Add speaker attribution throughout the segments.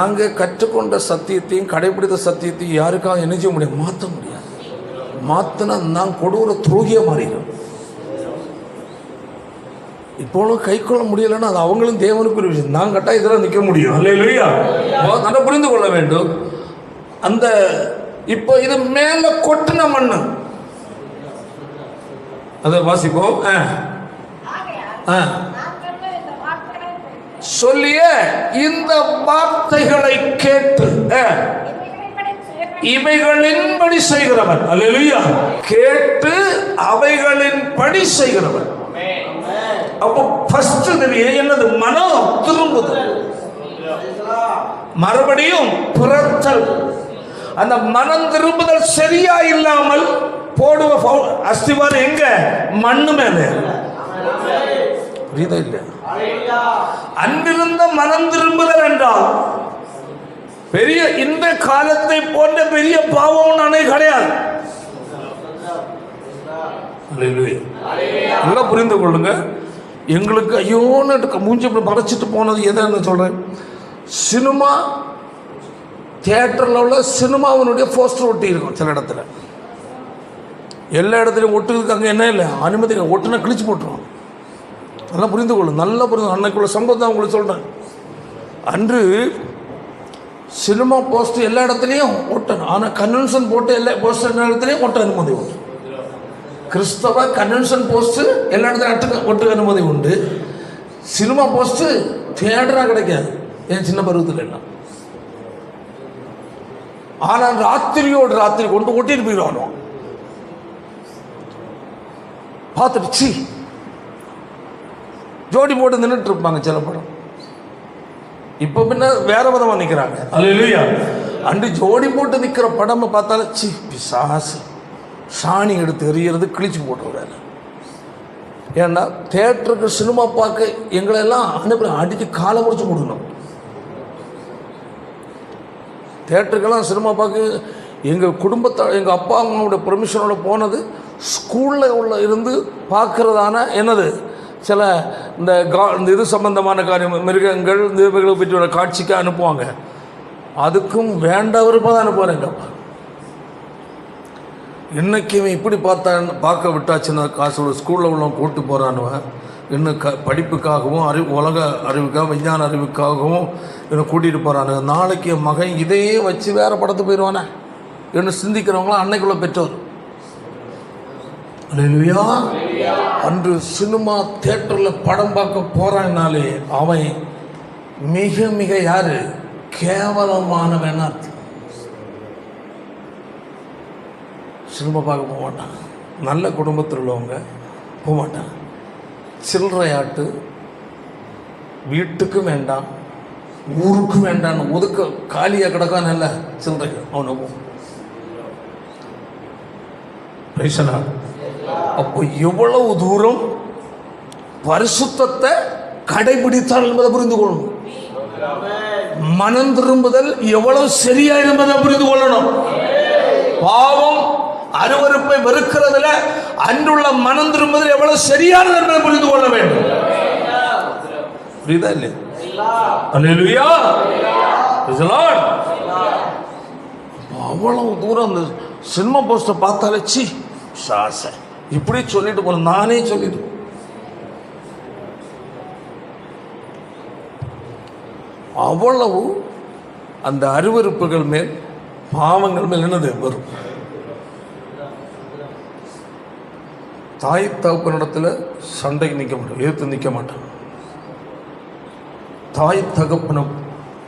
Speaker 1: நாங்கள் கற்றுக்கொண்ட சத்தியத்தையும் கடைபிடித்த சத்தியத்தையும் யாருக்காக என்ன செய்ய முடியாது? மாற்ற முடியாது. மாற்றினா நான் கொடூர துரோகியாக மாறிடும். இப்போவும் கை கொள்ள முடியலைன்னா அது அவங்களும் தேவனுக்கு ஒரு விஷயம். நான் கட்டாயத்தில் நிற்க முடியும். அல்லேலூயா. நல்லா புரிந்து கொள்ள வேண்டும். அந்த இப்போ இது மேல கொட்டின மண்ணு அதை வாசிப்போம். சொல்லிய இந்த வார்த்தைகளை கேட்டு இவைகளின்படி செய்கிறவன். அல்லேலூயா. கேட்டு அவைகளின்படி செய்கிறவன். அப்போ ஃபர்ஸ்ட் என்னது? மனம் திரும்புதல், மறுபடியும் பிறத்தல். அந்த மனம் திரும்புதல் சரியா இல்லாமல் போடுவ அஸ்திவாரம் எங்க? மண்ணு மேல. புரியுதா இல்லையா? அன்றிருந்த மனம் திரும்புதல் என்றால் பெரிய இந்த காலத்தை போன்ற பெரிய பாவம் நானே கிடையாது. நல்லா புரிந்து கொள்ளுங்க. எங்களுக்கு ஐயோன்னு மூஞ்சி மறைச்சிட்டு போனது எதுன்னு சொல்றேன். சினிமா தியேட்டரில் உள்ள சினிமாவினுடைய போஸ்டர் ஒட்டி இருக்கும். சில இடத்துல, எல்லா இடத்துலையும் ஒட்டுறதுக்கு அங்கே என்ன இல்லை, அனுமதி ஒட்டுனா கிழிச்சு போட்டுருவோம். நல்லா புரிந்து கொள்ளும். நல்லா புரிந்து. அன்னைக்குள்ள சம்பவம் தான் உங்களுக்கு சொல்கிறேன். அன்று சினிமா போஸ்டர் எல்லா இடத்துலையும் ஒட்டணும். ஆனால் கன்வென்ஷன் போட்டு எல்லா போஸ்டர் எல்லா இடத்துலையும் ஒட்ட அனுமதி உண்டு. கிறிஸ்தவ கன்வென்ஷன் போஸ்ட்டு எல்லா இடத்துலையும் ஒட்டுக்க அனுமதி உண்டு. சினிமா போஸ்ட்டு தியேட்டராக கிடைக்காது. என் சின்ன பருவத்தில் எல்லாம். ஆனால் ராத்திரியோடு ராத்திரி கொண்டு ஒட்டிட்டு போயிடுவானோ பார்த்துட்டு ஜோடி போட்டு நின்றுட்டு இருப்பாங்க சில படம். இப்போ பின்ன வேற விதமாக நிற்கிறாங்க. அல்லேலூயா. அன்று ஜோடி போட்டு நிற்கிற படம் பார்த்தாலும் பிசாசு சாணி எடுத்து எறிகிறது, கிழிச்சு போட்டுறாரு. ஏன்னா தேட்டருக்கு சினிமா பார்க்க எங்களெல்லாம் அனுப்பி அடித்து காலை முடிச்சு கொடுக்கணும். தேட்டருக்கெல்லாம் சினிமா பார்க்க எங்கள் குடும்பத்தை எங்கள் அப்பா அம்மாவோட பெர்மிஷனோட போனது ஸ்கூலில் இருந்து பார்க்குறதான என்னது சில இந்த இது சம்பந்தமான காரியம், மிருகங்கள் இந்த இவைகளை பற்றி ஒரு காட்சிக்கு அனுப்புவாங்க. அதுக்கும் வேண்ட விருப்பம் தான் அனுப்புவார் எங்கள் அப்பா. இன்றைக்குமே இப்படி பார்க்க விட்டாச்சுன்னா காசோட ஸ்கூலில் உள்ளவங்க கூப்பிட்டு போகிறானுவன். இன்னும் படிப்புக்காகவும் உலக அறிவுக்காக விஞ்ஞான அறிவுக்காகவும் இன்னும் கூட்டிகிட்டு போகிறானு. நாளைக்கு என் மகன் இதையே வச்சு வேறு படத்து போயிடுவானே என்று சிந்திக்கிறவங்களாம் அன்னைக்குள்ள பெற்றோர். அல்லேலூயா. அன்று சினிமா தியேட்டரில் படம் பார்க்க போகிறான்னாலே அவன் மிக மிக யாரு? கேவலமானவன். சினிமா பார்க்க போக மாட்டான். நல்ல குடும்பத்தில் உள்ளவங்க போக மாட்டான். சில்லறையாட்டு வீட்டுக்கும் வேண்டாம் ஊருக்கும் வேண்டான்னு ஒதுக்க காலியாக கிடக்கான். நல்ல சில்லறை அவனை போ. அப்போ எவ்வளவு தூரம் பரிசுத்தத்தை கடைபிடித்தால் என்பதை புரிந்து கொள்ளணும். மனம் திரும்புதல் எவ்வளவு சரியா என்பதை புரிந்து கொள்ளணும். பாவம் அருவருப்பை வெறுக்கிறதுல அன்றுள்ள மனம் திரும்புதல் எவ்வளவு சரியானது என்பதை புரிந்து கொள்ள வேண்டும். புரியுதா இல்லையா? அல்லேலூயா. அவ்வளவு தூரம் அந்த சினிமா போஸ்டர் பார்த்தாலே சாச இப்படி சொல்லிட்டு போன நானே சொல்லிட்டு அவ்வளவு அந்த அருவருப்புகள் மேல் பாவங்கள் மேல் என்னது வரும். தாய் தகப்பனிடத்தில் சண்டைக்கு நிற்க மாட்டான், எதிர்த்து நிற்க மாட்டான். தாய் தகப்பனை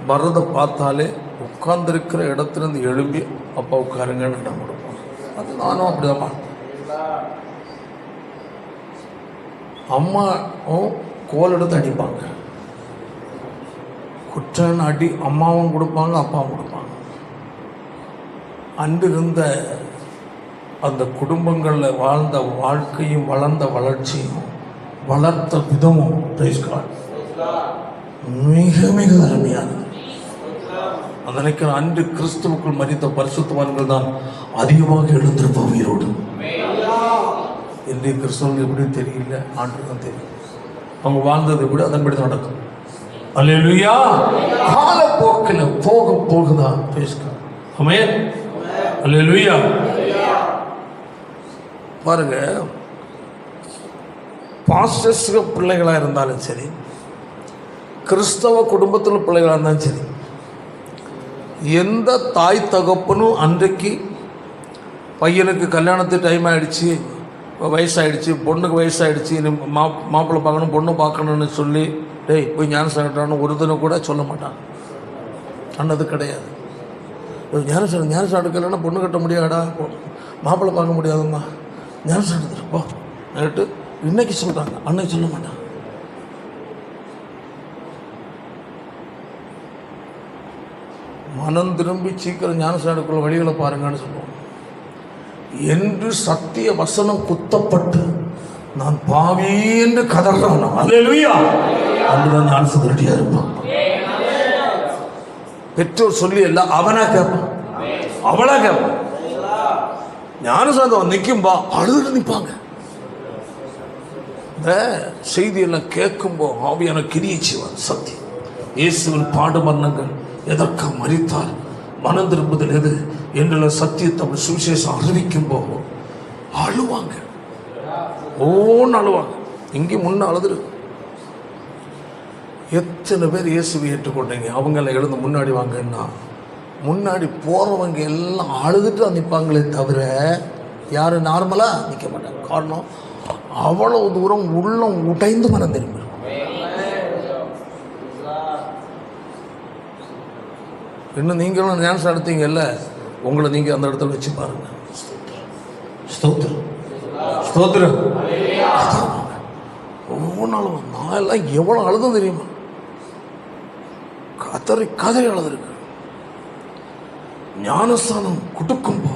Speaker 1: வரதை பார்த்தாலே உட்கார்ந்துருக்கிற இடத்துலேருந்து எழும்பி அப்பா உட்காருங்கன்னு இடம் கொடுப்பான். அது நானும் அப்படிதான். அம்மாவும் கோல் எடுத்து அடிப்பாங்க. குற்றன்னு அடி அம்மாவும் கொடுப்பாங்க, அப்பாவும் கொடுப்பாங்க. அன்று இருந்த அந்த குடும்பங்களில் வாழ்ந்த வாழ்க்கையும் வளர்ந்த வளர்ச்சியும் வளர்த்த விதமும் மிக மிக அருமையானது. அதனைக்கு அன்று கிறிஸ்துவுக்குள் மரித்த பரிசுத்தவான்கள் தான் அதிகமாக எழுந்திருப்ப உயிரோடு. இன்றைய கிறிஸ்தவர்கள் எப்படி தெரியல, ஆண்டு தான் தெரியும். அவங்க வாழ்ந்தது கூட அதன்படி நடக்கும். அல்லேலூயா. காலப்போக்கில் போக போகுதான் பேசுங்க. ஆமென். அல்லேலூயா. பாருங்க, பாஸ்டர்ஸ்க்கு பிள்ளைகளாக இருந்தாலும் சரி, கிறிஸ்தவ குடும்பத்தில் பிள்ளைகளாக இருந்தாலும் சரி, எந்த தாய் தகப்பனும் அன்றைக்கு பையனுக்கு கல்யாணத்துக்கு டைம் ஆகிடுச்சு, வயசாகிடுச்சு, பொண்ணுக்கு வயசாகிடுச்சு, மாப்பிள்ளை பார்க்கணும் பொண்ணு பார்க்கணுன்னு சொல்லி டேய் போய் ஞானசாகட்டான்னு ஒரு தினம் கூட சொல்ல மாட்டான். அண்ணது கிடையாது. ஞானசாகம் எடுக்கலைன்னா பொண்ணு கட்ட முடியாடா, மாப்பிள்ளை பார்க்க முடியாதும்மா, ஞானசாகம் எடுத்துருப்போ கேட்டு இன்னைக்கு சொல்கிறாங்க, அன்னைக்கு சொல்ல மாட்டான். மனம் திரும்பி சீக்கிரம் ஞானசாகம் எடுக்கிற வழிகளை பாருங்கன்னு சொல்லுவோம். என்று சத்திய வசனம் குத்தப்பட்டு நான் பாவி என்று கதறான். அல்லேலூயா. அதுதான் ஞானசாகம் ரெடியாக இருப்பான். பெற்றோர் சொல்லி எல்லாம் அவனா கேட்பான், அவளா கேட்பான். ஞானசாந்தம் நிற்கும்பா அழுது நிற்பாங்க. இந்த செய்தியெல்லாம் கேட்கும்போது ஆவியான கிரியை செய்வார். சத்தியம் இயேசுவின் பாடு மரணங்கள் எதற்காக மரித்தார், மனம் திரும்புதல் எது என்ற சத்தியத்தை சுவிசேஷம் அறிவிக்கும் போது அழுவாங்க, ஓன்னு அழுவாங்க. இங்கே முன்ன அழுதுரு. எத்தனை பேர் இயேசுவை ஏற்றுக்கொண்டீங்க, அவங்கள எழுந்து முன்னாடி வாங்கன்னா முன்னாடி போகிறவங்க எல்லாம் அழுதுட்டு நிற்பாங்களே தவிர யாரும் நார்மலாக நிற்க மாட்டாங்க. காரணம் அவ்வளவு தூரம் உள்ளம் உடைந்து மனம் திரும்ப. இன்னும் நீங்களும் ஞானசாகம் எடுத்தீங்கல்ல, உங்களை நீங்கள் அந்த இடத்துல வச்சு பாருங்க. ஸ்தோத்திரம் ஸ்தோத்திரம். ஒவ்வொரு நாளும் நான் எல்லாம் எவ்வளோ அழுதும் தெரியுமா, கதறி கதறி அழுதுருக்கு. ஞானஸ்தானம் கொடுக்கும்போ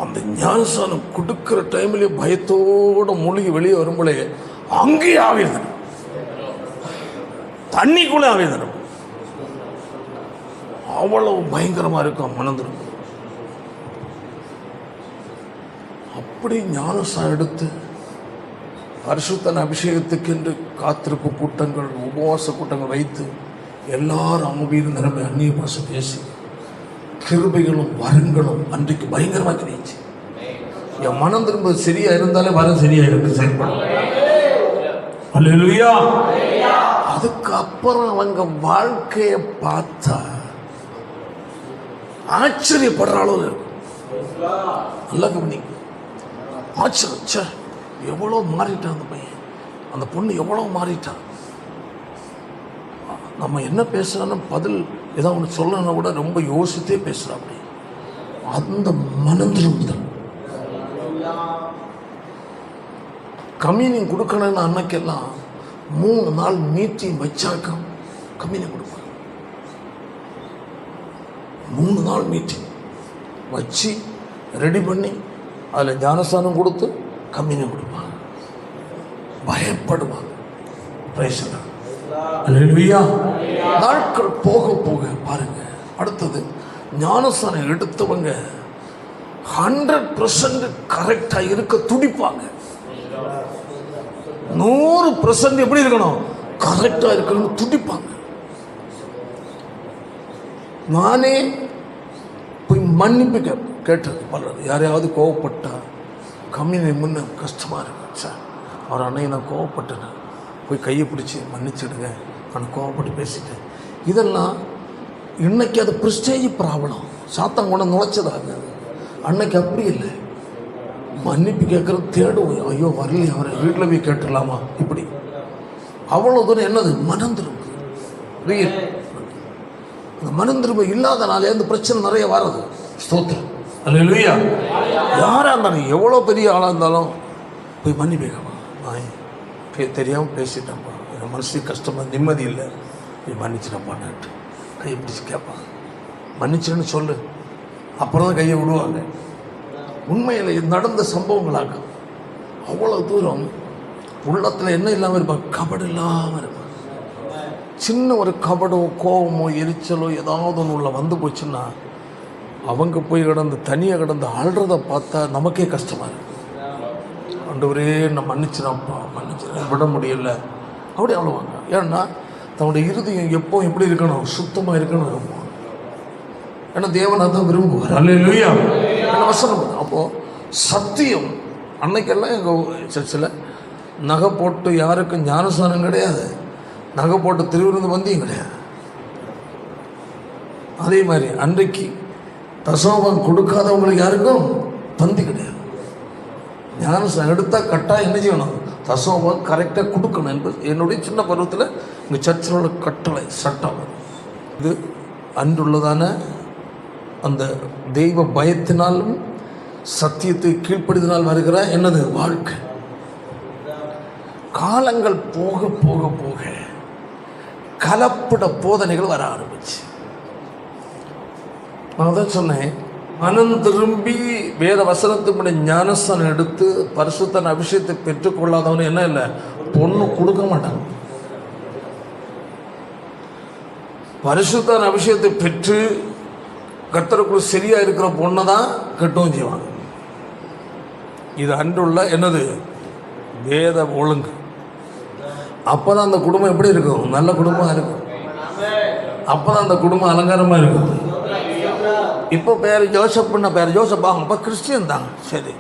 Speaker 1: அந்த ஞானஸ்தானம் கொடுக்குற டைம்லேயே பயத்தோடு மூழ்கி வெளியே வரும்போதே அங்கேயே ஆவியதனும், தண்ணிக்குள்ளே ஆவியதனும். அவ்வளவு பயங்கரமாக இருக்கும் மனந்திரும். அப்படி ஞானஸ்தானம் எடுத்து பரிசுத்தன அபிஷேகத்துக்கு என்று காத்திருப்பு கூட்டங்கள், உபவாச கூட்டங்கள் வைத்து எல்லாரும் அவங்க நிரம்பி அந்நிய பாஷை பேசி கிருபைகளும் வரங்களும் அன்றைக்கு பயங்கரமாக கிடைச்சு. என் மனம் திரும்ப சரியா இருந்தாலே வரம் சரியா இருக்கு, செயல்படும். அல்லேலூயா. அதுக்கப்புறம் அவங்க வாழ்க்கையை பார்த்தா ஆச்சரியப்படுற அளவு இருக்கும். நல்லா கவனிங்க. ஆச்சரியம், எவ்வளோ மாறிட்டான் அந்த பையன், அந்த பொண்ணு எவ்வளோ மாறிட்டான். நம்ம என்ன பேசுகிறோன்னு பதில் ஏதோ ஒன்று சொல்லணும்னா கூட ரொம்ப யோசித்தே பேசுகிறோம். அப்படி அந்த மனம் திரும்புதல். கம்யூனியன் கொடுக்கணும்னு அன்னைக்கெல்லாம் 3 நாள் மீட்டிங் வச்சாக்க கம்யூனியன் கொடுப்பாங்க. 3 நாள் மீட்டிங் வச்சு ரெடி பண்ணி அதில் ஞானஸ்தானம் கொடுத்து கம்யூனியன் கொடுப்பாங்க. பயப்படுவாங்க. அல்லேலூயா. நாட்கள் போக போக பாருங்க, அடுத்தது ஞானஸ்தானம் எடுத்தவங்க 100% கரெக்டாக இருக்க துடிப்பாங்க. 100% எப்படி இருக்கணும், கரெக்டாக இருக்கணும்னு துடிப்பாங்க. நானே போய் மன்னிப்பு கேட்டது பலர். யாரையாவது கோவப்பட்டா கம்யூனியன் முன்ன கஷ்டமாக இருக்கு சார், அவர் அன்னைக்கு நான் கோவப்பட்டேன், போய் கையை பிடிச்சி மன்னிச்சிடுங்க, நான் கோவப்பட்டு பேசிட்டேன். இதெல்லாம் இன்னைக்கு அது ப்ரிஸ்டேஜ் ப்ராப்ளம், சாத்தான் கொண்டு நுழைச்சதாங்க. அன்னைக்கு அப்படி இல்லை. மன்னிப்பு கேட்குறது தேடுவோம், ஐயோ வரலையே அவரை வீட்டில் போய் கேட்டுடலாமா, இப்படி அவ்வளோ தூரம். என்னது மனம் திரும்ப. அந்த மனம் திரும்ப இல்லாதனாலே அந்த பிரச்சனை நிறைய வர்றது. ஸ்தோத்திரம். அல்லேலூயா. யாராக இருந்தாலும் எவ்வளோ பெரிய ஆளாக இருந்தாலும் போய் மன்னிப்பு கேட்கலாம். தெரியாமல் பேசிட்டேன்ப்பா, என் மனசுக்கு கஷ்டமாக நிம்மதி இல்லை, போய் மன்னிச்சிட்டப்பான்ட்டு கையை பிடிச்சி கேட்பாங்க. மன்னிச்சுன்னு சொல்லு, அப்புறம் தான் கையை விடுவாங்க. உண்மையில் நடந்த சம்பவங்களாக அவ்வளோ தூரம் உள்ளத்தில் என்ன இல்லாமல் இருப்பாங்க, கபடு இல்லாமல் இருப்பாங்க. சின்ன ஒரு கபடோ கோபமோ எரிச்சலோ ஏதாவது ஒன்று உள்ள வந்து போச்சுன்னா அவங்க போய் கிடந்து தனியாக கிடந்து ஆள்றதை பார்த்தா நமக்கே கஷ்டமாக இருக்கும். ஆண்டவரே நான் மன்னிச்சிடாப்பா, மன்னிச்சிட விட முடியல அப்படி அழுவாங்க. ஏன்னா தன்னுடைய இருதயம் எப்போ எப்படி இருக்கணும்? சுத்தமாக இருக்கணும். ஏன்னா தேவன் அதான் விரும்புவார். அல்லேலூயா. வசனம். அப்போது சத்தியம். அன்னைக்கெல்லாம் எங்கள் சர்ச்சில் நகை போட்டு யாருக்கும் ஞானஸ்தானம் கிடையாது, நகை போட்டு திருவிருந்து பந்தியும் கிடையாது. அதே மாதிரி அன்றைக்கு தசமம் கொடுக்காதவங்களுக்கு யாருக்கும் பந்தி கிடையாது. ஞானஸ்தானம் எடுத்தால் கட்டாயம் என்ன செய்யணும்? தசமம் கரெக்டாக கொடுக்கணும் என்பது என்னுடைய சின்ன பருவத்தில் எங்கள் சர்ச்சிலோட கட்டளை சட்டம். இது அன்றுள்ளதான அந்த தெய்வ பயத்தினாலும் சத்தியத்தை கீழ்ப்படிதனால் வருகிற என்னது வாழ்க்கை. காலங்கள் போக போக போக கலப்பட போதனைகள் வர ஆரம்பிச்சு. நான் தான் சொன்னேன், மனம் திரும்பி வேத வசனத்தினுடைய ஞானஸ்தானம் எடுத்து பரிசுத்தன அபிஷேகத்தை பெற்றுக்கொள்ளாதவனு என்ன இல்லை, பொண்ணு கொடுக்க மாட்டாங்க. பரிசுத்தன அபிஷேகத்தை பெற்று கர்த்தருக்குள் சரியா இருக்கிற பொண்ணை தான் கெட்டவும் செய்வாங்க. இது அன்றுள்ள என்னது வேத ஒழுங்கு. அப்போதான் அந்த குடும்பம் எப்படி இருக்கும்? நல்ல குடும்பமாக இருக்கும். அப்போதான் அந்த குடும்பம் அலங்காரமாக இருக்கும். இப்போ பேர் ஜோசப்னா பேர் ஜோசப் ஆகும். இப்போ கிறிஸ்டியன் தான். சரி,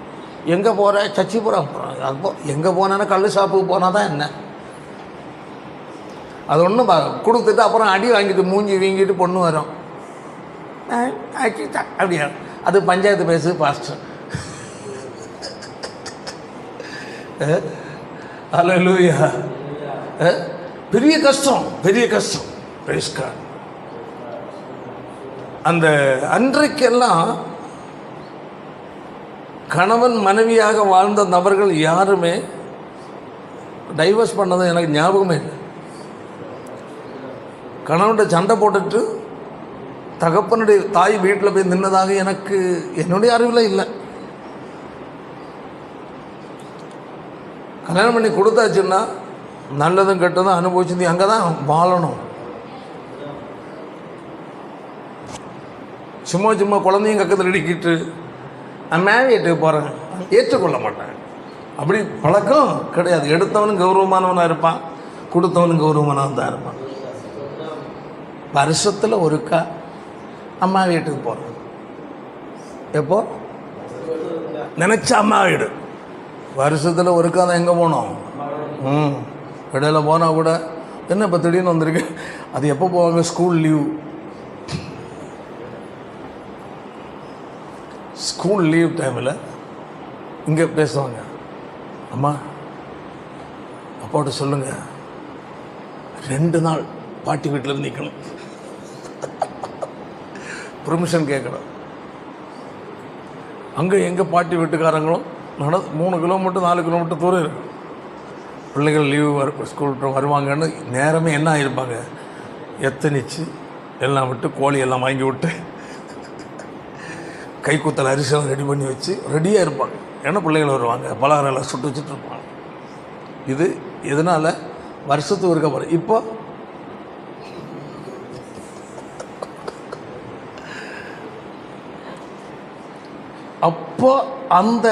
Speaker 1: எங்கே போகிற? சர்ச்சை போகிறான். அப்போ எங்கே போனான்னா கல் ஷாப்புக்கு போனால் தான் என்ன, அது ஒன்றும் கொடுத்துட்டு அப்புறம் அடி வாங்கிட்டு மூஞ்சி வீங்கிட்டு பொண்ணு வரும். அப்படியா? அது பஞ்சாயத்து பேசு பாஸ்டர். அல்லேலூயா. பெரிய கஷ்டம், பெரிய கஷ்டம். பிரைஸ் காட். அந்த அன்றைக்கெல்லாம் கணவன் மனைவியாக வாழ்ந்த நபர்கள் யாருமே டைவர்ஸ் பண்ணது எனக்கு ஞாபகமே இல்லை. கணவன்கிட்ட சண்டை போட்டுட்டு தகப்பனுடைய தாய் வீட்டில் போய் நின்னதாக எனக்கு என்னுடைய அறிவில் இல்லை. கல்யாணம் பண்ணி கொடுத்தாச்சுன்னா நல்லதும் கெட்டதும் அனுபவிச்சு அங்கே தான் வாழணும். சும்மா சும்மா குழந்தையும் கக்கத்தில் இடிக்கிட்டு நான் வீட்டுக்கு போகிறேன் ஏற்றுக்கொள்ள மாட்டேன். அப்படி பழக்கம் கிடையாது. எடுத்தவனும் கௌரவமானவனாக இருப்பான், கொடுத்தவனும் கௌரவமானவன் தான் இருப்பான். வருஷத்தில் ஒருக்கா அம்மா வீட்டுக்கு போகிறேன். எப்போ நினச்ச அம்மா வீடு. வருஷத்தில் ஒருக்கா தான் எங்கே போனோம்? இடையில போனால் கூட என்ன இப்போ திடீர்னு வந்திருக்கு. அது எப்போ போவாங்க? School leave. ஸ்கூல் லீவ் டைமில் இங்கே பேசுவாங்க. அம்மா அப்பாட்ட சொல்லுங்கள் 2 நாள் பாட்டி வீட்டில் நிற்கணும், பெர்மிஷன் கேட்கணும். அங்கே எங்கள் பாட்டி வீட்டுக்காரங்களும் 3 கிலோமீட்டர் 4 கிலோமீட்டர் தூரம் இருக்கும். பிள்ளைகள் லீவு ஸ்கூல் வருவாங்கன்னு நேரமே என்ன ஆகிருப்பாங்க, எத்தனிச்சு எல்லாம் விட்டு கோழி எல்லாம் வாங்கி விட்டு கைக்குத்தல் அரிசியெல்லாம் ரெடி பண்ணி வச்சு ரெடியாக இருப்பாங்க. ஏன்னா பிள்ளைகள் வருவாங்க, பலகாரம் எல்லாம் சுட்டு வச்சுட்டு இருப்பாங்க. இது எதனால்? வருஷத்துக்கு இருக்க போகிற. இப்போ அப்போ அந்த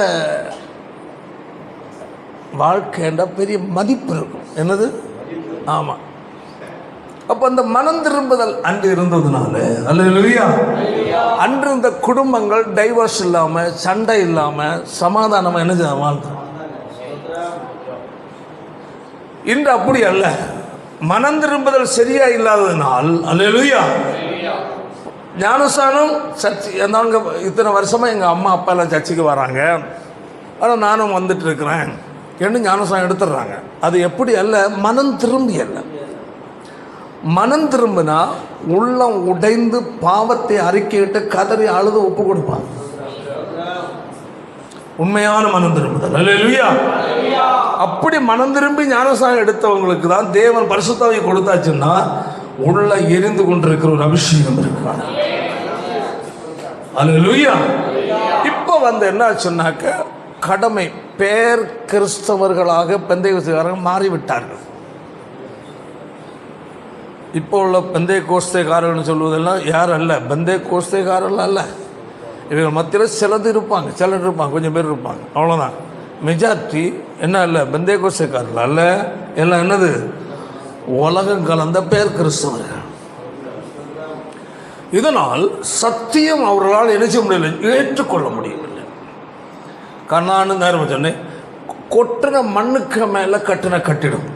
Speaker 1: வாழ்க்கைன்ற பெரிய மதிப்பு இருக்கும். என்னது? ஆமாம். அப்போ அந்த மனம் திரும்புதல் அன்று இருந்ததுனால, அல்லேலூயா, அன்று இந்த குடும்பங்கள் டைவர்ஸ் இல்லாமல் சண்டை இல்லாமல் சமாதானமாக என்ன வாழ்ந்தோம். இன்று அப்படி அல்ல. மனம் திரும்புதல் சரியா இல்லாததுனால், அல்லேலூயா, ஞானஸ்தானம் சர்ச்சை. நாங்கள் இத்தனை வருஷமாக எங்கள் அம்மா அப்பா எல்லாம் சர்ச்சைக்கு வராங்க, ஆனால் நானும் வந்துட்டு இருக்கிறேன் என்று ஞானஸ்தானம் எடுத்துடுறாங்க. அது எப்படி அல்ல, மனம் திரும்பி அல்ல. மனம் திரும்பினா உள்ளம் உடைந்து பாவத்தை அறிக்கையிட்டு கதறி அழுது ஒப்பு கொடுப்பாங்க. உண்மையான மனம் திரும்புதல். அல்லேலூயா. அப்படி மனம் திரும்பி ஞானஸ்தானம் எடுத்தவங்களுக்கு தான் தேவன் பரிசுத்தாவியை கொடுத்தாச்சுன்னா உள்ள எரிந்து கொண்டிருக்கிற ஒரு அபிஷேகம் இருக்கிறார். அல்லேலூயா. இப்போ என்ன சொன்னாக்க, கடமை பேர் கிறிஸ்தவர்களாக பெந்தைக்கோஸ்தேக்காரர்கள் மாறிவிட்டார்கள். இப்போ உள்ள பெந்தைக்கோஸ்தேக்காரர்கள் சொல்வதெல்லாம் யார் அல்ல, பெந்தைக்கோஸ்தேக்காரர்கள் அல்ல. இவர்கள் மத்தியில் சிலது இருப்பாங்க, சிலர் இருப்பாங்க, கொஞ்சம் பேர் இருப்பாங்க, அவ்வளோதான். மெஜாரிட்டி என்ன அல்ல, பெந்தைக்கோஸ்தேக்காரர்கள் அல்ல. எல்லாம் என்னது? உலகம் கலந்த பேர் கிறிஸ்தவர்கள். இதனால் சத்தியம் அவர்களால் என்ன செய்ய முடியவில்லை, ஏற்றுக்கொள்ள முடியவில்லை. கண்ணான்னு நேரம் சொன்னேன், கொட்டின மண்ணுக்கு மேலே கட்டின கட்டிடம்.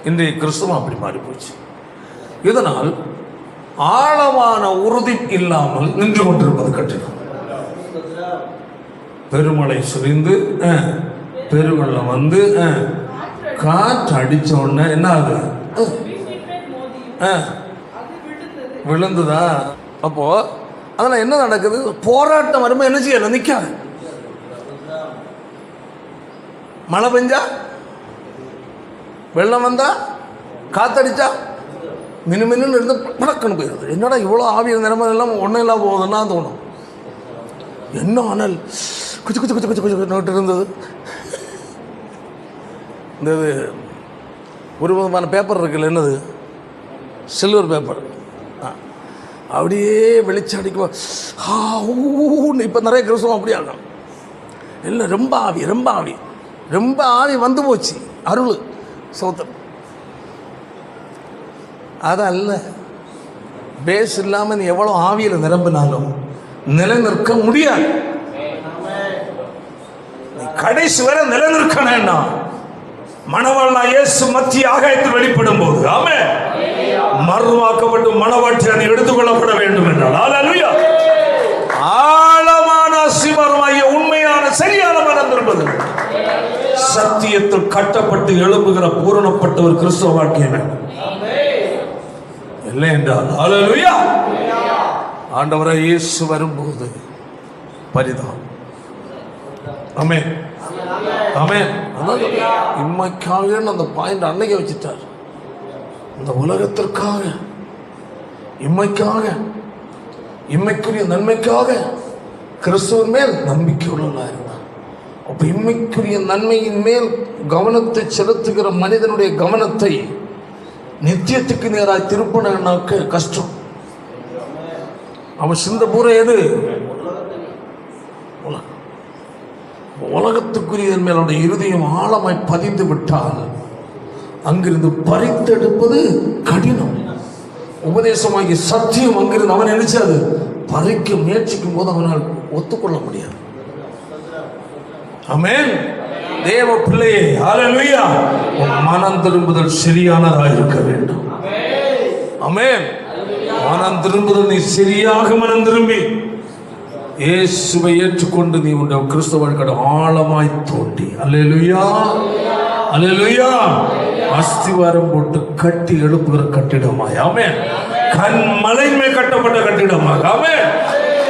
Speaker 1: இன்றைய கிறிஸ்தவம் அப்படி மாறி போச்சு. இதனால் ஆழமான உறுதி இல்லாமல் நின்று கொண்டிருப்பது கட்டிடம். பெருமழை சுரிந்து பெருவெள்ளம் வந்து காற்று அடிச்ச உடனே என்ன ஆகுது, விழுந்துதா? அப்போ அதெல்லாம் என்ன நடக்குது? போராட்டம் வரும்போது என்ன செய்யணும், நிற்காது. மழை பெஞ்சா, வெள்ளம் வந்தா, காத்தடிச்சா மினுமின்னு இருந்து படக்குன்னு போயிடுது. என்னடா இவ்வளோ ஆவிய நிலைமை எல்லாம் ஒன்றும் இல்லாமல் போகுதுன்னா தோணும். என்ன ஆனால் குச்சி குச்சி குச்சி குச்சி குச்சி நோட்டு இருந்தது. இந்த ஒரு விதமான பேப்பர் இருக்குல்ல, என்னது, சில்வர் பேப்பர், அப்படியே வெளிச்சம் அடிக்கும். இப்போ நிறைய கிறிஸ்தவம் அப்படி ஆகும். இல்லை, ரொம்ப ஆவி ரொம்ப ஆவி ரொம்ப ஆவி வந்து போச்சு. அருள் சோத்திரம் அதல்ல. பேஸ் இல்லாமல் நீ எவ்வளோ ஆவியில் நிரம்பினாலும் நிலைநிற்க முடியாது. நீ கடைசி வரை நிலைநிற்கணும்னா மணவாளனா இயேசு மத்திய ஆகாயத்தில் வெளிப்படும் போது ஆமென் மறுவாக்கப்பட்டு மணவாட்டி அதை எடுத்துக்கொள்ளப்பட வேண்டும் என்றால் அல்லேலூயா. ஆழமான அஸ்திவாரமாகிய உண்மையான சரியான மனம் திரும்புவது சத்தியத்தில் கட்டப்பட்டு எழுப்புகிற பூரணப்பட்ட ஒரு கிறிஸ்தவ வாழ்க்கை இல்லை என்றால் அல்லேலூயா. ஆண்டவரே இயேசு வரும்போது பரிதாபம். ஆமென் ஆமென். இம்மைக்காக அந்த பாயிண்ட் அன்னைக்கு வச்சுட்டார். இந்த உலகத்திற்காக, இம்மைக்காக, இம்மைக்குரிய நன்மைக்காக கிறிஸ்துவின் மேல் நம்பிக்கை உள்ளவர்களாக இருந்தார். அப்போ இம்மைக்குரிய நன்மையின் மேல் கவனத்தை செலுத்துகிற மனிதனுடைய கவனத்தை நித்தியத்துக்கு நேராக திருப்பணக்கு கஷ்டம். அவன் சிந்த பூரா எது? உலகத்துக்குரியதன் மேல் அவனுடைய இருதயம் ஆழமாய் பதிந்து விட்டால் அங்கிருந்து பறித்தெடுப்பது கடினம். உபதேசமாகி சத்தியம் அங்கிருந்து அவன் நினைச்சாது பறிக்க முயற்சிக்கும் போது அவனால் ஒத்துக்கொள்ள முடியாது. ஆமென். தேவ பிள்ளையே ஹல்லேலூயா. மனம் திரும்புதல் சரியானதாக இருக்க வேண்டும். ஆமென். மனம் திரும்புதல், நீ சரியாக மனம் திரும்பி இயேசுவை ஏற்றுக்கொண்டு நீ உன்னுடைய கிறிஸ்தவ வாழ்க்கை ஆழமாய் தோண்டி அல்லேலூயா அல்லேலூயா அஸ்திவாரம் போட்டு கட்டி எழுப்புகிற கட்டிடமாய் ஆமென். கண்மலை மேல் கட்டப்பட்ட கட்டிடமாக ஆமென்.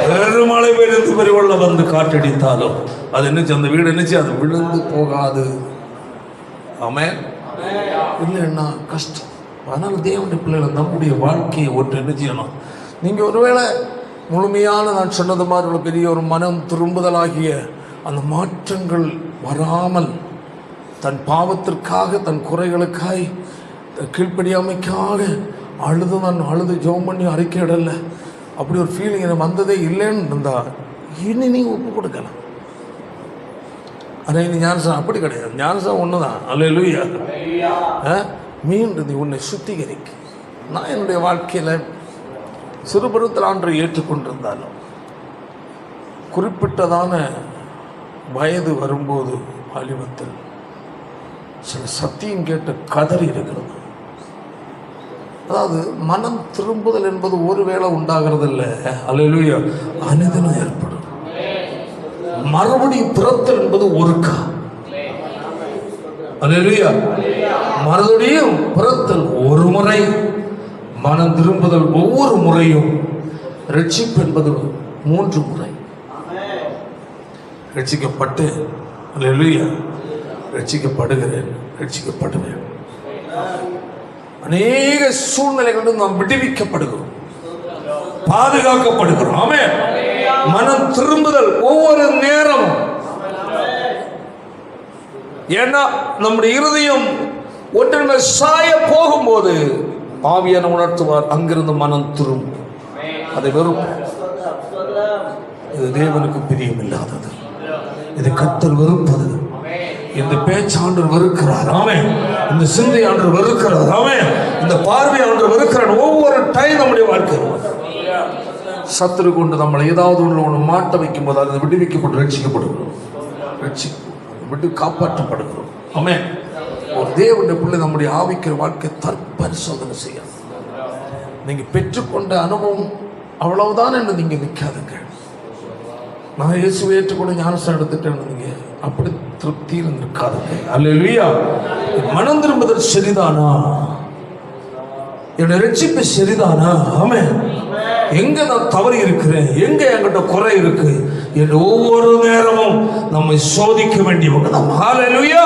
Speaker 1: பெருமழை பெய்து பெருவெள்ளம் வந்து காற்றடித்தாலும் அது என்னச்சு, அந்த வீடு என்னச்சு, அது விழுந்து போகாது. ஆமென். இல்லைன்னா கஷ்டம். அதனால் தேவனுடைய பிள்ளைகள் நம்முடைய வாழ்க்கையை ஒன்று என்ன செய்யணும். நீங்கள் ஒருவேளை முழுமையான நான் சொன்னது மாதிரி உள்ள பெரிய ஒரு மனம் திரும்புதலாகிய அந்த மாற்றங்கள் வராமல் தன் பாவத்திற்காக, தன் குறைகளுக்காய், கீழ்ப்படியாமைக்காக அழுது ஜெபம் பண்ணி அறிக்கையிடல, அப்படி ஒரு ஃபீலிங் எனக்கு வந்ததே இல்லைன்னு இருந்தால் இனி நீங்கள் ஒப்பு கொடுக்கலாம். ஆனால் இனி ஞானசம் அப்படி கிடையாது. ஞானசம் ஒன்று தான். அல்லேலூயா. மீண்டும் நீ உன்னை சுத்திகரிக்க. நான் என்னுடைய வாழ்க்கையில் சிறுபருவத்தில் ஆண்டை ஏற்றுக்கொண்டிருந்தாலும் குறிப்பிட்டதான வயது வரும்போது வாலிபத்தில் சில சத்தியம் கேட்ட கதறி இருக்கிறது. அதாவது மனம் திரும்புதல் என்பது ஒருவேளை உண்டாகிறது இல்லை. அல்லேலூயா. அனுதினம் ஏற்படும். மறுபடியும் பிறத்தல் என்பது ஒருக்கா. அல்லேலூயா. மறுபடியும் பிறத்தல் ஒரு முறை, மனம் திரும்புதல் ஒவ்வொரு முறையும், ரட்சிப்பு என்பது 3 முறை. ரட்சிக்கப்பட்டு அல்லேலூயா ரட்சிக்கப்படுகிறேன், ரட்சிக்கப்படுவேன். அநேக சூழ்நிலைகளிலும் நாம் விடுவிக்கப்படுகிறோம், பாதுகாக்கப்படுகிறோம். ஆமென். மனம் திரும்புதல் ஒவ்வொரு நேரம். ஏன்னா நம்முடைய இருதயம் ஒன்றின் சாய போகும்போது ஆவியான உணர்த்துவார், அங்கிருந்து மனம் திரும்பும். அதை வெறும் இது தேவனுக்கு பிரியமில்லாதது, இது கர்த்தர் வெறுப்பது. இந்த பேச்சு ஆண்டவர் வெறுக்கிறார். ஆமென். இந்த சிந்தை ஆண்டவர் வெறுக்கிறார். ஆமென். இந்த பார்வை ஆண்டவர் வெறுக்கிறார். ஒவ்வொரு டைம் நம்முடைய வாழ்க்கை சத்துரு கொண்டு நம்மளை ஏதாவது ஒன்று மாட்ட வைக்கும் போது அதை விடுவிக்கப்பட்டு ரட்சிக்கப்படுகிறோம், விட்டு காப்பாற்றப்படுகிறோம். ஆமென். ஒரு தேவனுடைய பிள்ளை நம்முடைய ஆவிக்கிற வாழ்க்கை தற்பரிசோதனை செய்யணும். நீங்க பெற்றுக்கொண்ட அனுபவம் அவ்வளவுதான் என்று நீங்க நிற்காதுங்க. நான் இயேசுவை ஏற்றுக்கொண்டு ஞானஸ்நானம் எடுத்துட்டேன்னு நீங்க அப்படி திருப்தியில் நிற்காதுங்க. அல்லேலூயா. மனம் திரும்புதல் சரிதானா? என்னுடைய ரட்சிப்பு சரிதானா? ஆமென். எங்க நான் தவறி இருக்கிறேன், எங்க என்கிட்ட குறை இருக்கு என்று ஒவ்வொரு நேரமும் நம்மை சோதிக்க வேண்டியவங்க நம்ம. ஹல்லேலூயா.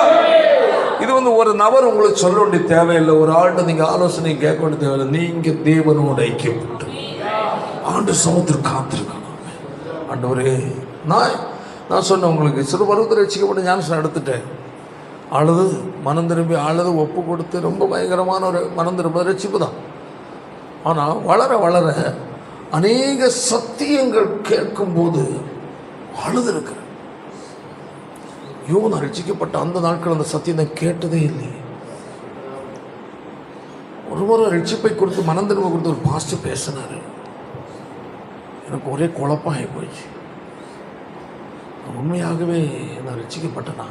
Speaker 1: இது ஒரு நபர் உங்களுக்கு சொல்ல வேண்டிய தேவையில்லை, ஒரு ஆள்கிட்ட நீங்க ஆலோசனை கேட்க வேண்டிய தேவையில்லை. நீங்க தேவனோடு ஐக்கியப்பட்டு ஆண்டு சமுத்திரம் காத்திருக்கணும். ஆண்டவரே, நான் சொன்னேன் உங்களுக்கு சிறு பருவத்தில் ரட்சிக்கப்பட்டு ஞானஸ்நானம் எடுத்துட்டேன். அழுது மனம் திரும்பி அழுது ஒப்பு கொடுத்து ரொம்ப பயங்கரமான ஒரு மனம் திரும்ப ரட்சிப்பு தான். ஆனால் வளர வளர அநேக சத்தியங்கள் கேட்கும்போது அழுது இருக்கிறேன். நான் ரட்சிக்கப்பட்ட அந்த நாட்கள் அந்த சத்தியம் நான் கேட்டதே இல்லை. ஒரு முறை ரட்சிப்பை குறித்து மனம் திரும்ப கொடுத்து ஒரு பாஸ்டர் பேசினார். எனக்கு ஒரே குழப்பம் ஆகி போயிடுச்சு. உண்மையாகவே நான் ரட்சிக்கப்பட்டனா?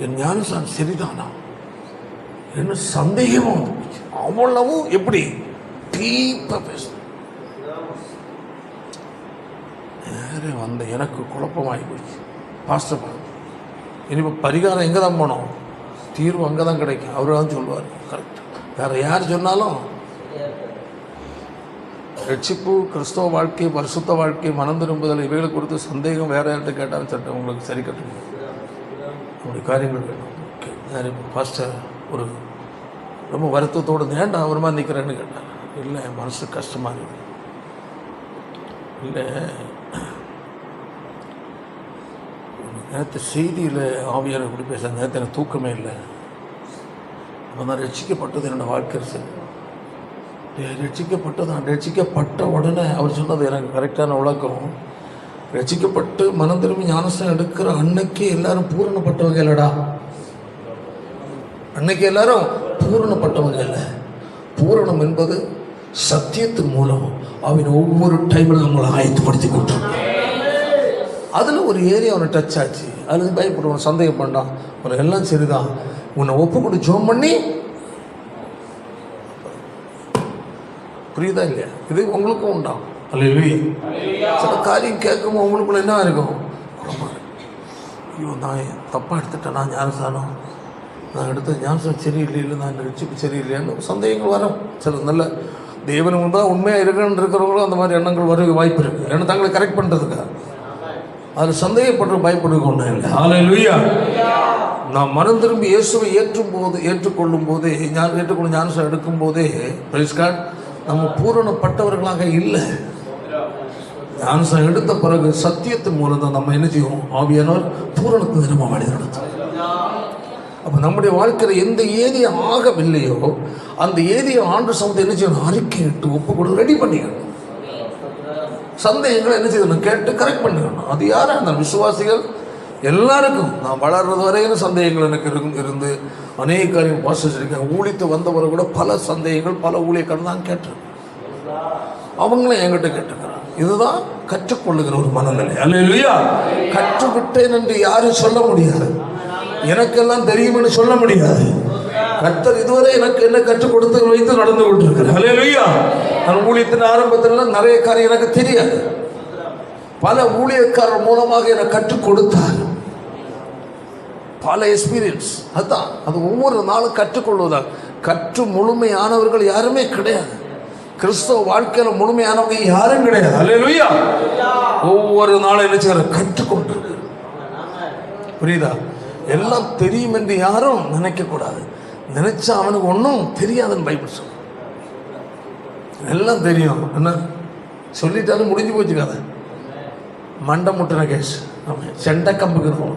Speaker 1: என் ஞானஸ்நானம் சரிதானா? என்ன சந்தேகமும் வந்து போச்சு. அவ்வளவும் எப்படி டீப்பாக பேச வந்த எனக்கு குழப்பமாகி போச்சு. பாஸ்டர் இனிமேல் பரிகாரம் எங்கே தான் போனோம், தீர்வு அங்கே தான் கிடைக்கும். அவர் தான் சொல்லுவார். கரெக்ட். வேறு யார் சொன்னாலும் ரட்சிப்பு, கிறிஸ்தவ வாழ்க்கை, பரிசுத்த வாழ்க்கை, மனம் திரும்புதல் இவைகளை கொடுத்து சந்தேகம் வேறு யார்கிட்ட கேட்டாலும் சட்டம் உங்களுக்கு சரி கட்டணும். அப்படி காரியங்கள் வேணும். ஓகே, பாஸ்டர் ஒரு ரொம்ப வருத்தத்தோடு ஏன்டா ஒரு மாதிரி நிற்கிறேன்னு கேட்டார். இல்லை, மனசு கஷ்டமாக இருக்குது. இல்லை, நேற்று செய்தியில் ஆவியாரை இப்படி பேச நேற்று எனக்கு தூக்கமே இல்லை. அப்போ நான் ரட்சிக்கப்பட்டது என்னோடய வாழ்க்கை சரி. ரட்சிக்கப்பட்ட உடனே அவர் சொன்னது எனக்கு கரெக்டான விளக்கம். ரட்சிக்கப்பட்டு மனம் திரும்பி ஞானஸ்நானம் எடுக்கிற அன்னைக்கு எல்லாரும் பூரணப்பட்டவங்க இல்லைடா. அன்னைக்கு எல்லாரும் பூரணப்பட்டவங்க இல்லை. பூரணம் என்பது சத்தியத்தின் மூலம் அவன் ஒவ்வொரு டைமில் நம்மளை ஆயத்தப்படுத்தி கொண்டிருக்கான். அதில் ஒரு ஏரியா அவனை டச் ஆச்சு. அதுலேருந்து பயப்படுவான், சந்தேகம் பண்ணான். அவனை எல்லாம் சரிதான், உன்னை ஒப்பு கொண்டு ஜோம் பண்ணி. புரியுதா இல்லையா? இது உங்களுக்கும் உண்டாகும். அல்லேலூயா. சில காரியம் கேட்கும்போது உங்களுக்குள்ள என்ன இருக்கும்? ஐயோ, நான் தப்பாக எடுத்துட்டேன், நான் ஞானஸ்நானம் நான் எடுத்த ஞானஸ்நானம் சரியில்லை, நான் இந்த ரட்சிப்பு சரியில்லைன்னு சந்தேகங்கள் வரும். சில நல்ல தேவன் முன்பாக உண்மையாக இருக்கிறவங்களும் அந்த மாதிரி எண்ணங்கள் வர வாய்ப்பு இருக்குது. ஏன்னா தங்களை கரெக்ட் பண்ணுறதுக்காக அதில் சந்தேகப்படுற பயப்படுவது ஒன்றும் இல்லை. ஹல்லேலூயா. நான் மனம் திரும்பி இயேசுவை ஏற்றுக்கொள்ளும் போதே ஏற்றுக்கொண்டு ஞானஸ்நானம் எடுக்கும் போதே பிரைஸ் காட், நம்ம பூரணப்பட்டவர்களாக இல்லை. ஞானஸ்நானம் எடுத்த பிறகு சத்தியத்தின் மூலம் தான் நம்ம என்ன செய்வோம்? ஆவியானவர் பூரணத்துக்கு நம்ம வழி நடத்தும். அப்போ நம்முடைய வாழ்க்கையில் எந்த ஏதியம் ஆகவில்லையோ அந்த ஏதியம் ஆண்டு சமத்தை என்ன செய்யணும்? அறிக்கையிட்டு ஒப்பு கொடுத்து ரெடி பண்ணிக்கணும். சந்தேகங்களை என்ன செய்யணும்? கேட்டு கரெக்ட் பண்ணிக்கணும். அது யாராக இருந்தாலும் விசுவாசிகள் எல்லாருக்கும் நான் வளர்றது வரையிலும் சந்தேகங்கள் எனக்கு இருந்து அநேக காரியம் பாசிருக்கேன். ஊழித்து வந்தவரை கூட பல சந்தேகங்கள் பல ஊழியக்காரன் தான் கேட்டிருக்கேன். அவங்களும் என்கிட்ட கேட்டுக்கிறான். இதுதான் கற்றுக்கொள்ளுகிற ஒரு மனநிலை. அல்லேலூயா. கற்றுவிட்டேன் என்று யாரும் சொல்ல முடியாது, எனக்கெல்லாம் தெரியும்னு சொல்ல முடியாது. கர்த்தர் இதுவரை எனக்கு என்ன கற்றுக் கொடுத்து வைத்து நடந்து கொண்டிருக்கிறேன். அல்லேலூயா. நான் ஊழியத்தின் ஆரம்பத்தில் நிறைய காரியம் எனக்கு தெரியாது. பல ஊழியக்காரர் மூலமாக எனக்கு கற்றுக் கொடுத்தார். பல எக்ஸ்பீரியன்ஸ். அதுதான் அது ஒவ்வொரு நாளும் கற்றுக்கொள்வதாக. கற்று முழுமையானவர்கள் யாருமே கிடையாது. கிறிஸ்தவ வாழ்க்கையில் முழுமையானவங்க யாரும் கிடையாது. அல்லேலூயா. ஒவ்வொரு நாளும் என்ன செய்யற? கற்றுக்கொண்டு. புரியுதா? எல்லாம் தெரியும் என்று யாரும் நினைக்கக்கூடாது. நினைச்சா அவனுக்கு ஒன்றும் தெரியாதுன்னு பைபிள் சொல்ல. எல்லாம் தெரியும் என்ன சொல்லிட்டாலும் முடிஞ்சு போச்சு கதை. மண்டை முட்டின கேஸ், செண்டை கம்புக்கிறோம்.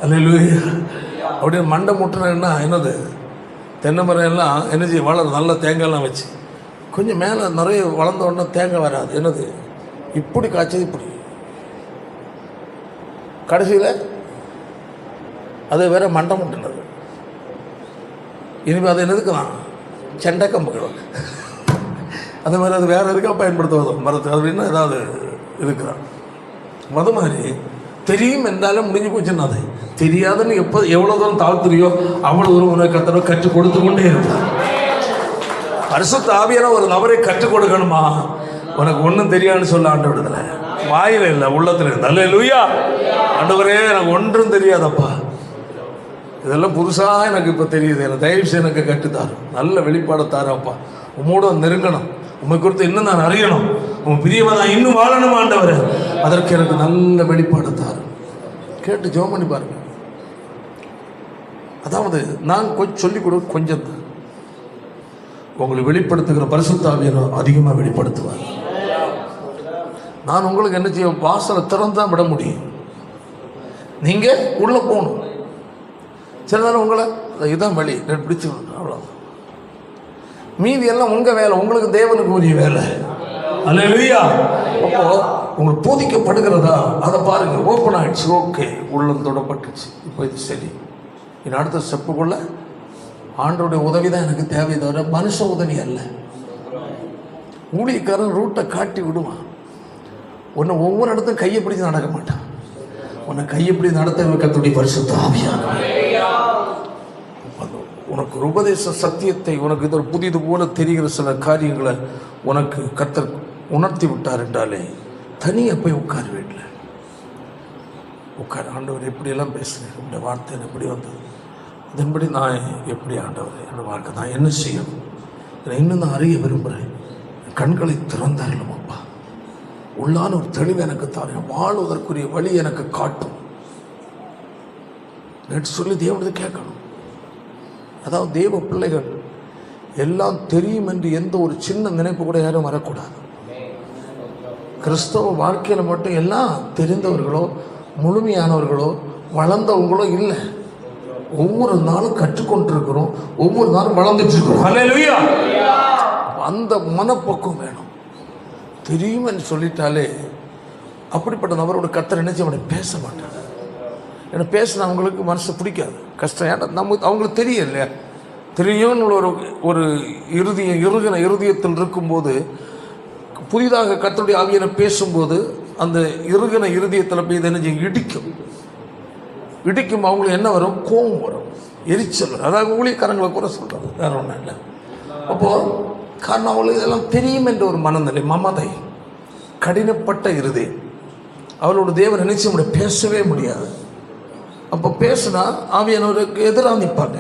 Speaker 1: அல்லேலூயா. அப்படியே மண்டை முட்டினா என்னது? தென்னை மரம் எல்லாம் என்ன செய்ய வளரும், நல்ல தேங்காய்லாம் வச்சு கொஞ்சம் மேலே நிறைய வளர்ந்த உடனே தேங்காய் வராது. என்னது? இப்படி காய்ச்சது இப்படி கடைசியில் அது வேற மண்டை முட்டினது. இனிமேல் அது என்னதுக்குதான் செண்டை கம்புகள் அதே மாதிரி அது வேறு எதுக்காக பயன்படுத்துவதோ மரத்து அப்படின்னா ஏதாவது இருக்குதான். அது மாதிரி தெரியும் என்றாலும் முடிஞ்சு போச்சுன்னா அது தெரியாதுன்னு எவ்வளோ தூரம் தாழ்த்துறியோ அவ்வளோ தூரம் உனக்கு கத்தனை கற்றுக் கொடுத்து கொண்டே இருப்பார். பரிசுத்த ஆவியான ஒரு நபரை கற்றுக் கொடுக்கணுமா? உனக்கு ஒன்றும் தெரியாதுன்னு சொல்ல ஆண்டவரிடத்துல வாயில் இல்லை, உள்ளத்தில் இல்லை. அல்லேலூயா. ஆண்டவரே எனக்கு ஒன்றும் தெரியாதப்பா, இதெல்லாம் புதுசாக எனக்கு இப்போ தெரியுது, எனக்கு தயவுசெய்து எனக்கு கற்றுத்தாரு, நல்ல வெளிப்பாடு தாரப்பா, உம்மோட நெருங்கணும், உண்மை குறித்து இன்னும் நான் அறியணும், உன் பிரியமாக நான் இன்னும் வாழணும் ஆண்டவர், அதற்கு எனக்கு நல்ல வெளிப்பாடு தாரு. கேட்டு ஜெபம் பண்ணி பாருங்க. அதாவது நான் கொஞ்சம் சொல்லிக் கொடு, கொஞ்சம் தான் உங்களை வெளிப்படுத்துகிற பரிசுத்த ஆவியை அதிகமாக வெளிப்படுத்துவார். நான் உங்களுக்கு என்ன செய்ய, வாசலை திறந்தான் விட முடியும், நீங்கள் உள்ளே போகணும். சில நேரம் உங்களை இதுதான் வழி பிடிச்சி அவ்வளோ, மீதி எல்லாம் உங்கள் வேலை, உங்களுக்கு தேவனுக்கு உரிய வேலை. அல்லேலூயா. அப்போ உங்களுக்கு போதிக்கப்படுகிறதா அதை பாருங்க, ஓப்பன் ஆகிடுச்சு, ஓகே, உள்ளம் தொடப்பட்டுச்சு, இப்போ இது சரி, என் அடுத்த ஸ்டெப்புக்குள்ள ஆண்டோடைய உதவி தான் எனக்கு தேவை தவிர மனுஷ உதவி அல்ல. ஊழியக்காரன் ரூட்டை காட்டி விடுவான், உன்னை ஒவ்வொரு இடத்தும் கையை பிடிச்சி நடக்க மாட்டான், உன்னை கையை பிடிச்சி நடத்த கர்த்தருடைய பரிசுத்த ஆவியானவர் உனக்கு ஒரு உபதேச சத்தியத்தை, உனக்கு இது ஒரு புதிது போல தெரிகிற சில காரியங்களை உனக்கு கர்த்தர் உணர்த்தி விட்டார் என்றாலே தனியாக போய் உட்கார், வீட்டில் உட்கார். ஆண்டவர் எப்படியெல்லாம் பேசுகிறேன், இந்த வார்த்தை எப்படி வந்தது, அதன்படி நான் எப்படி ஆண்டவர் என்னோட வாழ்க்கை நான் என்ன செய்யணும், இன்னும் நான் அறிய விரும்புகிறேன், கண்களை திறந்தாரலும் அப்பா, உள்ளான ஒரு தெளிவு எனக்கு தாரேன், வாழ்வதற்குரிய வழி எனக்கு காட்டும் நேற்று சொல்லி தேவனது கேட்கணும். அதாவது தேவ பிள்ளைகள் எல்லாம் தெரியும் என்று எந்த ஒரு சின்ன நினைப்பு கூட யாரும் வரக்கூடாது. கிறிஸ்தவ வாழ்க்கையில் மட்டும் எல்லாம் தெரிந்தவர்களோ முழுமையானவர்களோ வளர்ந்தவங்களோ இல்லை, ஒவ்வொரு நாளும் கற்றுக்கொண்டிருக்கிறோம், ஒவ்வொரு நாளும் வளர்ந்துட்டு இருக்கிறோம். அல்லேலூயா. அந்த மனப்பக்குவம் வேணும். தெரியும் என்று சொல்லிட்டாலே அப்படிப்பட்ட நபரோட கர்த்தர் நினைச்சு அவனை பேச மாட்டாங்க. ஏன்னா பேசினா அவங்களுக்கு மனசு பிடிக்காது, கஷ்டம். ஏன்னா அவங்களுக்கு தெரியும் இல்லையா, தெரியும்னு ஒரு இருதயத்தில் இருக்கும்போது புதிதாக கர்த்தருடைய ஆவியனை பேசும்போது அந்த இறுகின இருதயத்தில் போய் என்ன செய்யும், இடிக்கும். அவங்களுக்கு என்ன வரும், கோபம் வரும், எரிச்சல் வரும். அதாவது ஊழியக்காரங்களை கூட சொல்கிறது, வேற ஒன்றும் இல்லை. அப்போது காரணம் அவங்களுக்கு இதெல்லாம் தெரியும் என்ற ஒரு மனநிலை, மமதை, கடினப்பட்ட இருதயம். அவளோட தேவன் நினைச்சு அவங்கள பேசவே முடியாது. அப்போ பேசுனா ஆவியானவருக்கு எதிராக நிற்பாங்க.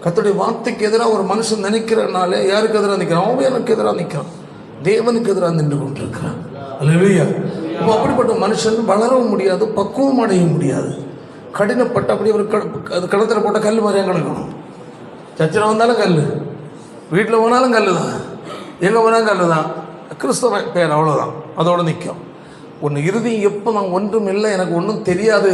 Speaker 1: கர்த்தருடைய வார்த்தைக்கு எதிராக ஒரு மனுஷன் நினைக்கிறனாலே யாருக்கு எதிராக நிற்கிறான், ஆவியானுக்கு எதிராக நிற்கிறான், தேவனுக்கு எதிராக நின்று கொண்டிருக்கிறான். அல்லேலூயா. இப்போ அப்படிப்பட்ட மனுஷன் வளரவும் முடியாது, பக்குவம் அடைய முடியாது. கடினப்பட்ட அப்படி ஒரு கடத்தில் போட்ட கல் மாதிரியா கிடக்கணும். சர்ச்சில் வந்தாலும் கல், வீட்டில் போனாலும் கல் தான், எங்கே போனாலும் கல் தான், கிறிஸ்தவ பேர் அவ்வளோதான், அதோடு நிற்கும். ஒன்று இறுதி எப்போ நான் ஒன்றும் இல்லை, எனக்கு ஒன்றும் தெரியாது,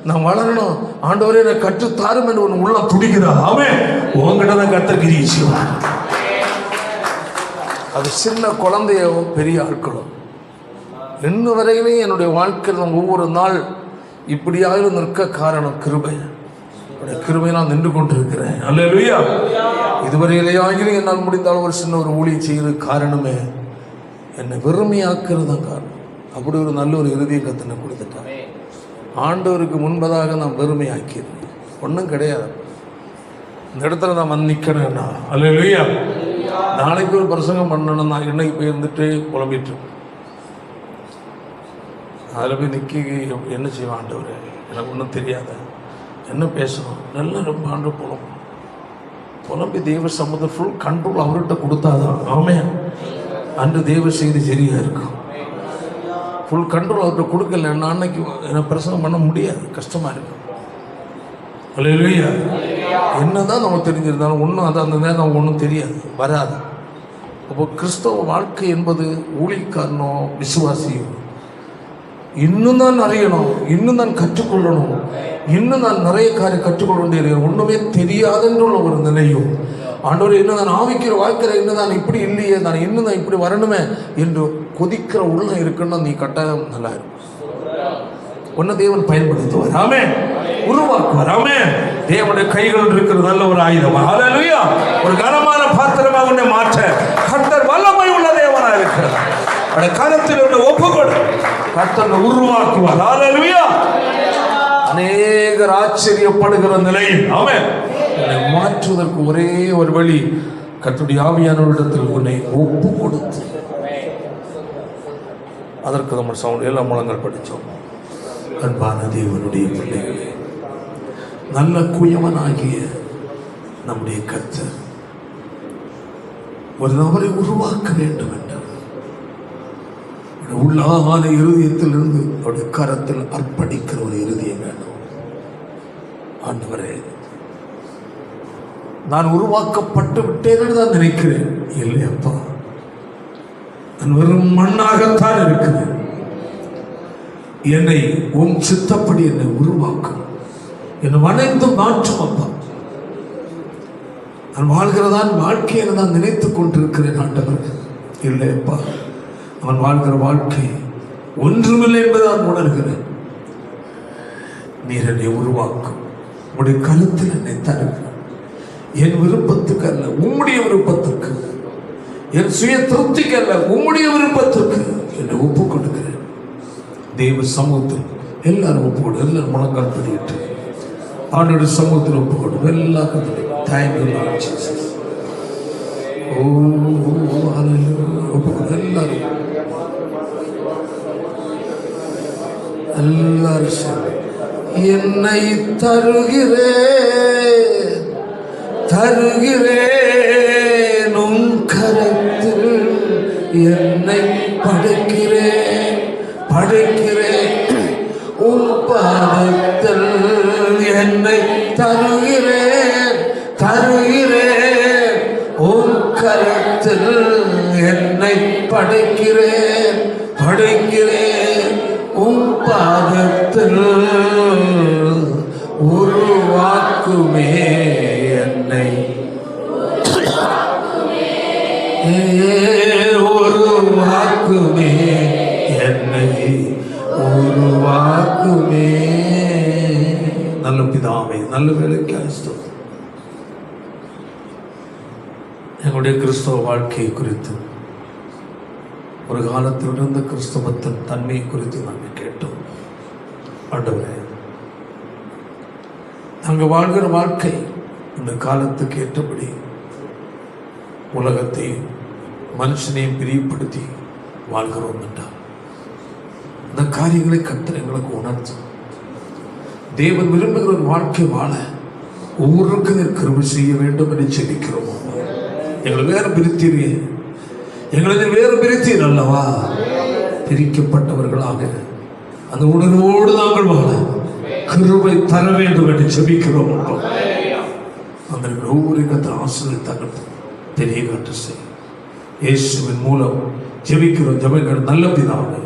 Speaker 1: நான் வளரணும், ஆண்டவரே எனக்கு கற்றுத்தாரும் என்று ஒன்று உள்ள துடிக்கிறார். அவன் உங்ககிட்ட தான் கற்றுக்கிறிய செய்வான். அது சின்ன குழந்தையோ பெரிய ஆட்களோ, இன்ன வரையிலே என்னுடைய வாழ்க்கையில் நான் ஒவ்வொரு நாள் இப்படியாக நிற்க காரணம் கிருபை. கிருபை நான் நின்று கொண்டிருக்கிறேன். அல்லேலூயா. இதுவரையிலேயாகிலும் என்னால் முடிந்தாலும் ஒரு சின்ன ஒரு ஊழியம் செய்கிற காரணமே என்னை வெறுமையாக்குறது தான் காரணம். அப்படி ஒரு நல்ல ஒரு இறுதியை கத்தனை கொடுத்துட்டான். ஆண்டவருக்கு முன்பதாக நான் வெறுமையாக்கிறேன், ஒன்றும் கிடையாது. இந்த இடத்துல நான் வந்து நிற்கிறேன்னா அல்லேலூயா. நாளைக்கு ஒரு பிரசங்கம் பண்ணணும், நான் இன்னைக்கு போய் இருந்துட்டு புலம்பிட்டு அதில் போய் நிற்கி என்ன செய்வேன், ஆண்டவர் எனக்கு ஒன்றும் தெரியாத, என்ன பேசணும், நல்லா ரொம்ப ஆண்டு புலம்பி தேவ சம்மந்தம் ஃபுல் கண்ட்ரோல் அவர்கிட்ட கொடுத்தாதான் ஆமென் அன்று தேவ செய்தி சரியாக இருக்கும். ஃபுல் கண்ட்ரோல் அவர்கிட்ட கொடுக்கல, அன்னைக்கு என்னை பிரசங்கம் பண்ண முடியாது, கஷ்டமாக இருக்கும். அல்லேலூயா. என்ன தான் நம்ம தெரிஞ்சிருந்தாலும் ஒன்றும் அது அந்த நேரம் நமக்கு ஒன்றும் தெரியாது, வராது. அப்போ கிறிஸ்தவ வாழ்க்கை என்பது ஊழியக்காரனோ விசுவாசியோ இன்னும் தான் அறியணும், இன்னும் தான் கற்றுக்கொள்ளணும், இன்னும் நான் நிறைய காரியம் கற்றுக்கொள்ள வேண்டிய ஒன்றுமே தெரியாதுன்ற ஒரு நிலையும், ஆண்டவர் இன்னும் நான் ஆவிக்கிற வாழ்க்கையில் இன்னும் நான் இப்படி இல்லையே, நான் இன்னும் தான் இப்படி வரணுமே என்று கொதிக்கிற உள்ளம் இருக்குன்னா நீ கட்டாயம் நல்லா இருக்கும். உன்னை தேவன் பயன்படுத்துவார். ஆமென். உருவாக்குவார். ஆமென். தேவனுடைய கைகள் இருக்கிற நல்ல ஒரு ஆயுதம். ஹல்லேலூயா. ஒரு கனமான பாத்திரமாக உன்னை மாற்ற கர்த்தர் வல்லமை உள்ள தேவனா இருக்கிறார். அவருடைய கரத்தில் உன்னை ஒப்புக்கொடு. கர்த்தர் உருவாக்குவார். ஹல்லேலூயா. அநேகர் ஆச்சரியப்படுகிற நிலையில் ஆமென் உன்னை மாற்றுவதற்கு ஒரே ஒரு வழி, கர்த்தருடைய ஆவியானவரிடத்தில் உன்னை ஒப்பு கொடுத்து. அதற்கு நம்ம எல்லா மூலங்கள் படித்தோம். அன்பான தேவனுடைய பிள்ளைகளே, நல்ல குயவனாகிய நம்முடைய கர்த்தர் ஒரு நபரை உருவாக்க வேண்டும் என்றார். உள்ளான இருதயத்திலிருந்து அவருடைய கரத்தில் அர்ப்பணிக்கிற ஒரு இருதயம் வேணும். ஆண்டவரே, நான் உருவாக்கப்பட்டு விட்டேன் என்று தான் நினைக்கிறேன். இல்லையப்பா, நான் வெறும் மண்ணாகத்தான் இருக்கிறேன். என்னை உம் சித்தப்படி என்னை உருவாக்கும், என்னை வணைந்து மாற்றும் அப்பா. நான் வாழ்கிறதான் வாழ்க்கையை நான் நினைத்துக் கொண்டிருக்கிறேன் ஆண்டவர். இல்லையப்பா, அவன் வாழ்கிற வாழ்க்கை ஒன்றுமில்லை என்பதை நான் உணர்கிறேன். நீர் என்னை உருவாக்கும், உம்முடைய கருத்தில் என்னை தருகிறேன். என் விருப்பத்துக்கு அல்ல, உம்முடைய விருப்பத்திற்கு, என் சுய திருப்திக்கு அல்ல, உம்முடைய விருப்பத்திற்கு என்னை ஒப்புக் கொடுக்கிறேன். தேவ சமூகத்தில் எல்லாரும் ஒப்புக்கொடு. எல்லாரும் முழங்கால் படிக்கிட்டு ஆண்டோட சமூகத்தில் ஒப்புக்கொடு. எல்லாருக்கும் தேங்க்யூ லார்ட் ஜீசஸ். ஓ ஒப்புக்கொடு. எல்லாரும் என்னை தருகிறேன், தருகிறேன் உன் கரத்தில். என்னை படைக்கிறேன், படைக்கிறேன் உன் பாதத்தில். என்னை தருகிறேன், தருகிறேன் உன் கரத்தில். என்னை படைக்கிறேன், படைக்கிறேன் உன் பாதத்தில். உருவாக்குமே என்னை, உருவாக்குமே என்னை, உருவாக்குமே. நல்ல பிதாவே, நல்ல வேலைக்கு ஸ்தோத்திரம். எங்களுடைய கிறிஸ்தவ வாழ்க்கையை குறித்து, ஒரு காலத்தில் இருந்த கிறிஸ்தவத்தின் தன்மையை குறித்து நாங்கள் கேட்டோம். ஆண்டவரே, நாங்கள் வாழ்கிற வாழ்க்கை இந்த காலத்துக்கு ஏற்றபடி உலகத்தையும் மனுஷனையும் பிரியப்படுத்தி வாழ்கிறோம் என்றால் இந்த காரியங்களை கர்த்தர் எங்களுக்கு உணர்த்தும். தேவன் விரும்புகிற ஒரு வாழ்க்கை வாழ ஒவ்வொருக்கும் கிருபை செய்ய வேண்டும் என்று ஜெபிக்கிறோம். எங்களை வேறு பிரித்தீரே, எங்களது வேறு பிரித்தீர் அல்லவா? பிரிக்கப்பட்டவர்களாக அந்த உணர்வோடு நாங்கள் வாழ கிருபை தர வேண்டும் என்று ஜெபிக்கிறோம். அந்த ஒவ்வொரு கர்த்தர் ஆசீர்வதித்தார்கள் தெரிய காட்டு செய். இயேசுவின் மூலம் ஜெபிக்கிறோம். ஜெபங்கள் நல்ல பிதாவே.